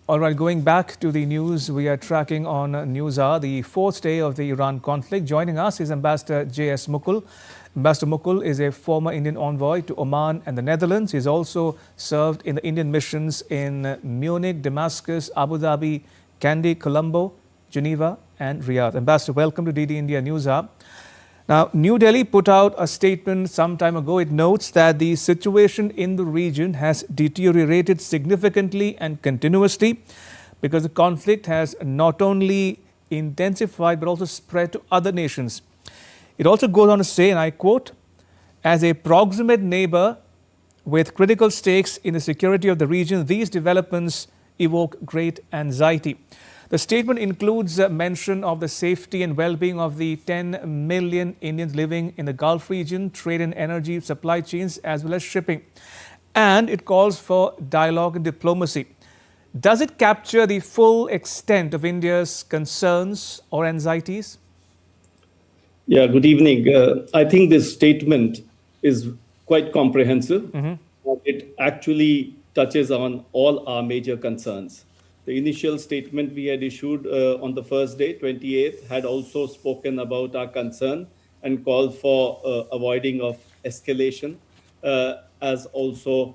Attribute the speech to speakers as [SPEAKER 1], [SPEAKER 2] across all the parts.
[SPEAKER 1] All right, going back to the news we are tracking on NewsHour, the fourth day of the Iran conflict. Joining us is Ambassador J.S. Mukul. Ambassador Mukul is a former Indian envoy to Oman and the Netherlands. He's also served in the Indian missions in Munich, Damascus, Abu Dhabi, Kandy, Colombo, Geneva, and Riyadh. Ambassador, welcome to DD India NewsHour. Now, New Delhi put out a statement some time ago. It notes that the situation in the region has deteriorated significantly and continuously because the conflict has not only intensified but also spread to other nations. It also goes on to say, and I quote, as a proximate neighbor with critical stakes in the security of the region, these developments evoke great anxiety. The statement includes a mention of the safety and well-being of the 10 million Indians living in the Gulf region, trade and energy supply chains, as well as shipping. And it calls for dialogue and diplomacy. Does it capture the full extent of India's concerns or anxieties?
[SPEAKER 2] Yeah, good evening. I think this statement is quite comprehensive. It actually touches on all our major concerns. The initial statement we had issued on the first day, 28th, had also spoken about our concern and called for avoiding of escalation, as also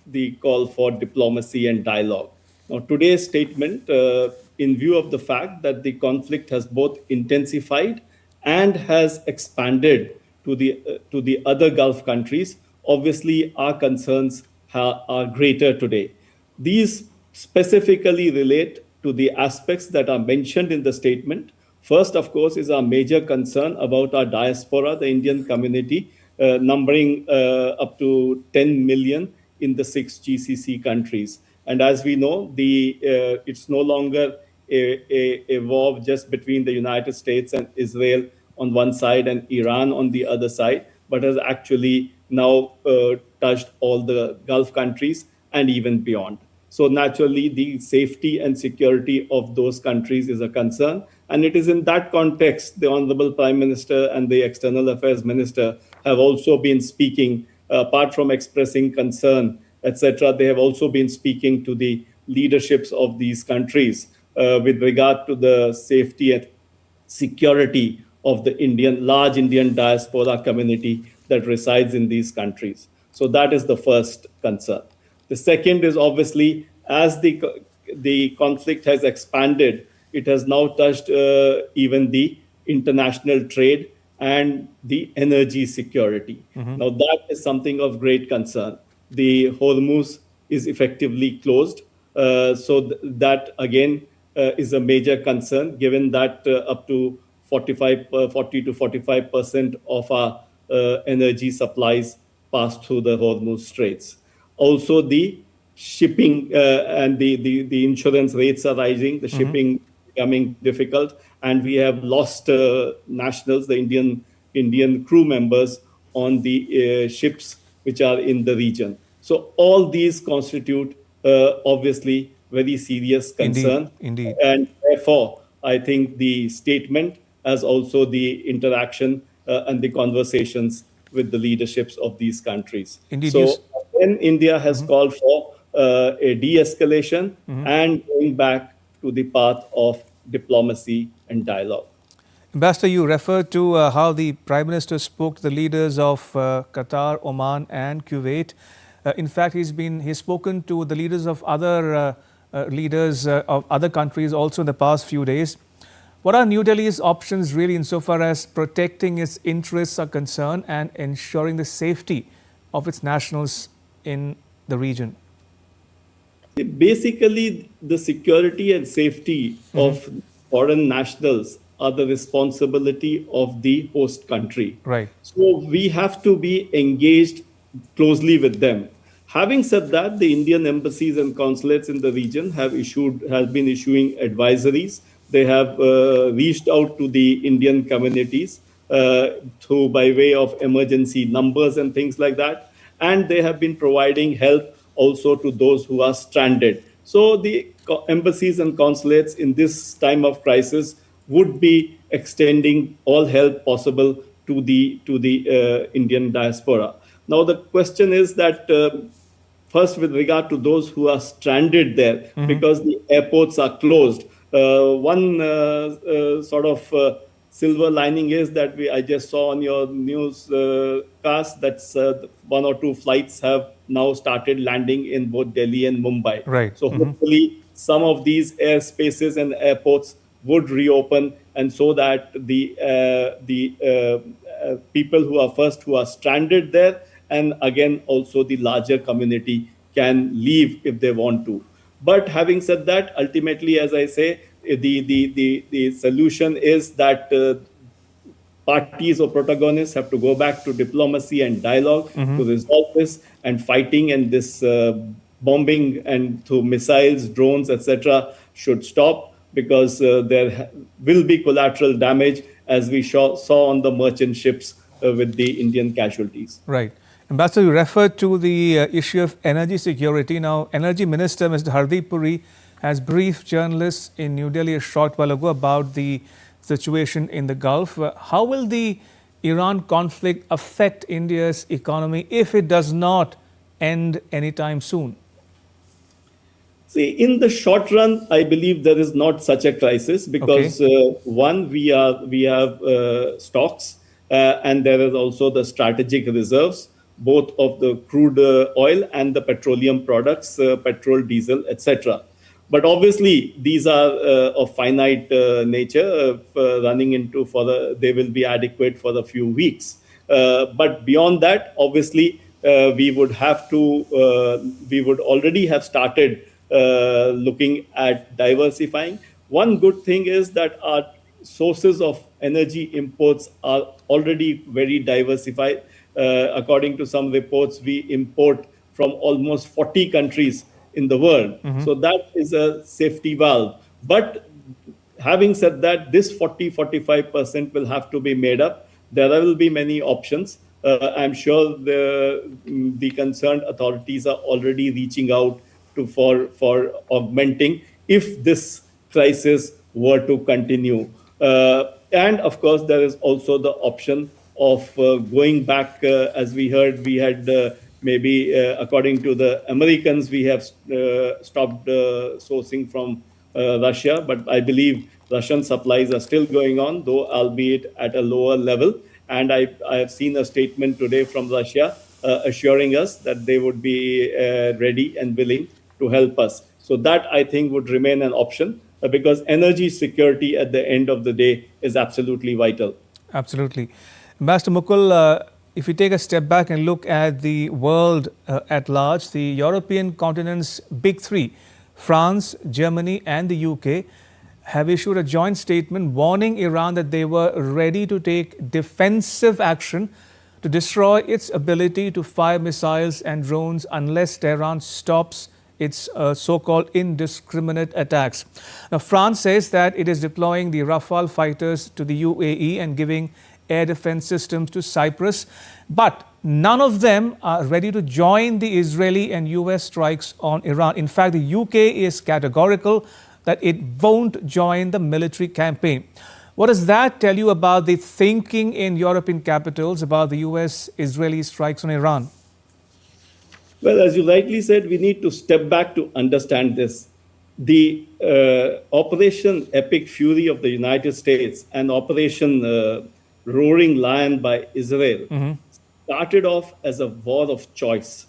[SPEAKER 2] the call for diplomacy and dialogue. Now, today's statement, in view of the fact that the conflict has both intensified and has expanded to the other Gulf countries, obviously our concerns are greater today. These specifically relate to the aspects that are mentioned in the statement. First, of course, is our major concern about our diaspora, the Indian community, numbering up to 10 million in the 6 GCC countries. And as we know, it's no longer a war just between the United States and Israel on one side and Iran on the other side, but has actually now touched all the Gulf countries and even beyond. So naturally, the safety and security of those countries is a concern. And it is in that context, the Honorable Prime Minister and the External Affairs Minister have also been speaking, apart from expressing concern, etc. They have also been speaking to the leaderships of these countries with regard to the safety and security of the large Indian diaspora community that resides in these countries. So that is the first concern. The second is obviously, as the conflict has expanded, it has now touched even the international trade and the energy security. Now that is something of great concern. The Hormuz is effectively closed. So that again is a major concern, given that up to 40 to 45% of our energy supplies pass through the Hormuz Straits. Also, the shipping and the insurance rates are rising, the shipping becoming difficult, and we have lost nationals, the Indian crew members on the ships which are in the region. So all these constitute obviously very serious concern.
[SPEAKER 1] Indeed.
[SPEAKER 2] And therefore, I think the statement as also the interaction and the conversations with the leaderships of these countries.
[SPEAKER 1] Indeed,
[SPEAKER 2] so then India has called for a de-escalation and going back to the path of diplomacy and dialogue.
[SPEAKER 1] Ambassador, you referred to how the Prime Minister spoke to the leaders of Qatar, Oman and Kuwait. In fact, he's spoken to the leaders of other leaders of other countries also in the past few days. What are New Delhi's options really insofar as protecting its interests are concerned and ensuring the safety of its nationals in the region?
[SPEAKER 2] Basically, the security and safety of foreign nationals are the responsibility of the host country.
[SPEAKER 1] Right.
[SPEAKER 2] So we have to be engaged closely with them. Having said that, the Indian embassies and consulates in the region have been issuing advisories. They have reached out to the Indian communities by way of emergency numbers and things like that. And they have been providing help also to those who are stranded. So the embassies and consulates in this time of crisis would be extending all help possible to the Indian diaspora. Now the question is that first, with regard to those who are stranded there because the airports are closed. One sort of silver lining is that I just saw on your news cast that one or two flights have now started landing in both Delhi and Mumbai.
[SPEAKER 1] Right.
[SPEAKER 2] So hopefully some of these airspaces and airports would reopen, and so that the people who are stranded there, and again also the larger community, can leave if they want to. But having said that, ultimately, as I say, the solution is that parties or protagonists have to go back to diplomacy and dialogue to resolve this, and fighting and this bombing and through missiles, drones, etc. should stop, because there will be collateral damage, as we saw on the merchant ships with the Indian casualties.
[SPEAKER 1] Right. Ambassador, you referred to the issue of energy security. Now, Energy Minister Mr. Hardeep Puri has briefed journalists in New Delhi a short while ago about the situation in the Gulf. How will the Iran conflict affect India's economy if it does not end anytime soon?
[SPEAKER 2] See, in the short run, I believe there is not such a crisis, because one, we have stocks, and there is also the strategic reserves, both of the crude oil and the petroleum products, petrol, diesel, etc. But obviously, these are of finite nature, running into they will be adequate for a few weeks. But beyond that, obviously, we would already have started looking at diversifying. One good thing is that our sources of energy imports are already very diversified. According to some reports, we import from almost 40 countries in the world. So that is a safety valve. But having said that, this 40-45% will have to be made up. There will be many options. I'm sure the concerned authorities are already reaching out for augmenting if this crisis were to continue. And of course, there is also the option of going back. As we heard, we had maybe, according to the Americans, we have stopped sourcing from Russia, but I believe Russian supplies are still going on, though albeit at a lower level. And I have seen a statement today from Russia assuring us that they would be ready and willing to help us. So that, I think, would remain an option, because energy security at the end of the day is absolutely vital.
[SPEAKER 1] Absolutely. Ambassador Mukul, if you take a step back and look at the world at large, the European continent's big three, France, Germany and the UK, have issued a joint statement warning Iran that they were ready to take defensive action to destroy its ability to fire missiles and drones unless Tehran stops its so-called indiscriminate attacks. Now, France says that it is deploying the Rafale fighters to the UAE and giving air defense systems to Cyprus, but none of them are ready to join the Israeli and US strikes on Iran. In fact, the UK is categorical that it won't join the military campaign. What does that tell you about the thinking in European capitals about the US-Israeli strikes on Iran?
[SPEAKER 2] Well, as you rightly said, we need to step back to understand this. The Operation Epic Fury of the United States and Operation Roaring Lion by Israel started off as a war of choice.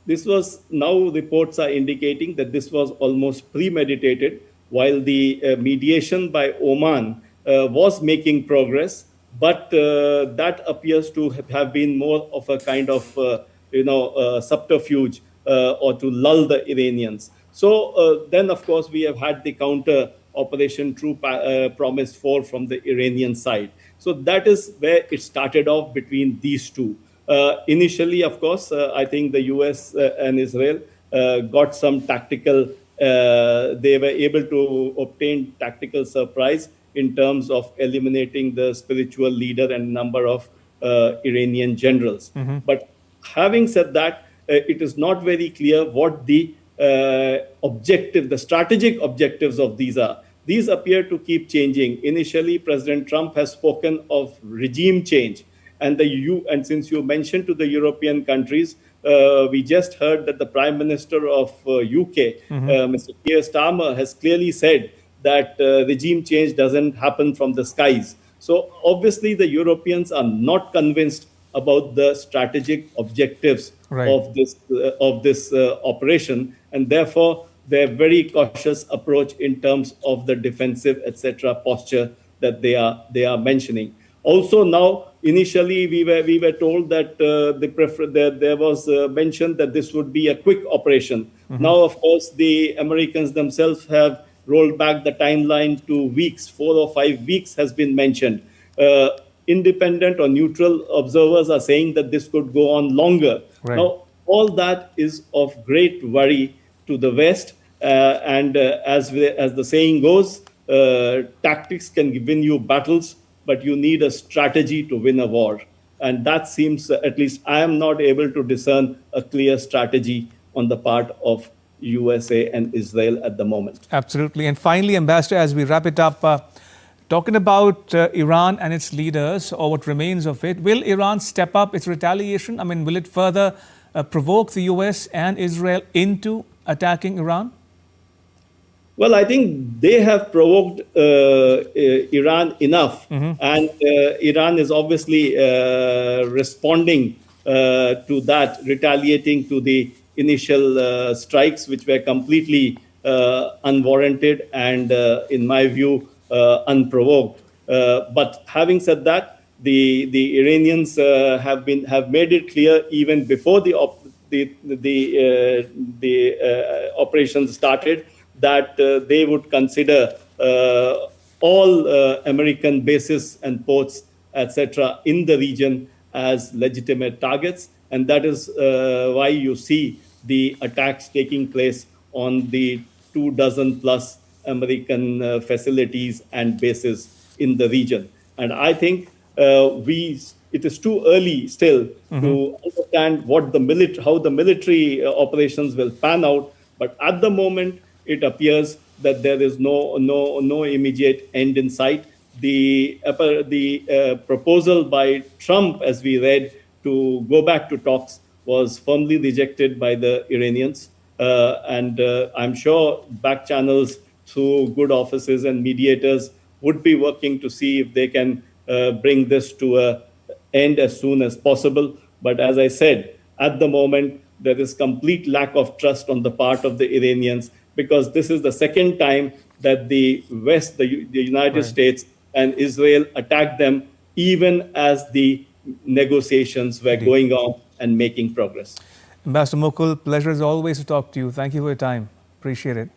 [SPEAKER 2] This was, now reports are indicating that this was almost premeditated, while the mediation by Oman was making progress, but that appears to have been more of a kind of subterfuge or to lull the Iranians. So then, of course, we have had the counter Operation True Promise 4 from the Iranian side. So that is where it started off between these two. Initially, of course, I think the US and Israel got some tactical, they were able to obtain tactical surprise in terms of eliminating the spiritual leader and number of Iranian generals. But having said that, it is not very clear what the the strategic objectives of these are. These appear to keep changing. Initially, President Trump has spoken of regime change. And and since you mentioned to the European countries, we just heard that the Prime Minister of UK, Mr. Keir Starmer, has clearly said that regime change doesn't happen from the skies. So obviously the Europeans are not convinced about the strategic objectives
[SPEAKER 1] Right.
[SPEAKER 2] of this operation, and therefore their very cautious approach in terms of the defensive, etc., posture that they are mentioning. Also, now initially we were told that there was mention that this would be a quick operation. Now, of course, the Americans themselves have rolled back the timeline to weeks. 4 or 5 weeks has been mentioned. Independent or neutral observers are saying that this could go on longer.
[SPEAKER 1] Right.
[SPEAKER 2] Now, all that is of great worry to the West. And as the saying goes, tactics can win you battles, but you need a strategy to win a war. And that seems, at least I am not able to discern a clear strategy on the part of USA and Israel at the moment.
[SPEAKER 1] Absolutely. And finally, Ambassador, as we wrap it up, talking about Iran and its leaders, or what remains of it, will Iran step up its retaliation? I mean, will it further provoke the US and Israel into attacking Iran?
[SPEAKER 2] Well, I think they have provoked Iran enough, and Iran is obviously responding to that, retaliating to the initial strikes, which were completely unwarranted and, in my view, unprovoked. But having said that, the Iranians have made it clear even before the operation started that they would consider all American bases and ports, etc., in the region as legitimate targets. And that is why you see the attacks taking place on the 24+ American facilities and bases in the region. And I think it is too early still to understand how the military operations will pan out. But at the moment, it appears that there is no immediate end in sight. The proposal by Trump, as we read, to go back to talks was firmly rejected by the Iranians. And I'm sure back channels through good offices and mediators would be working to see if they can bring this to an end as soon as possible. But as I said, at the moment, there is complete lack of trust on the part of the Iranians, because this is the second time that the West, the United States and Israel attacked them, even as the negotiations were going on and making progress.
[SPEAKER 1] Ambassador Mukul, pleasure as always to talk to you. Thank you for your time. Appreciate it.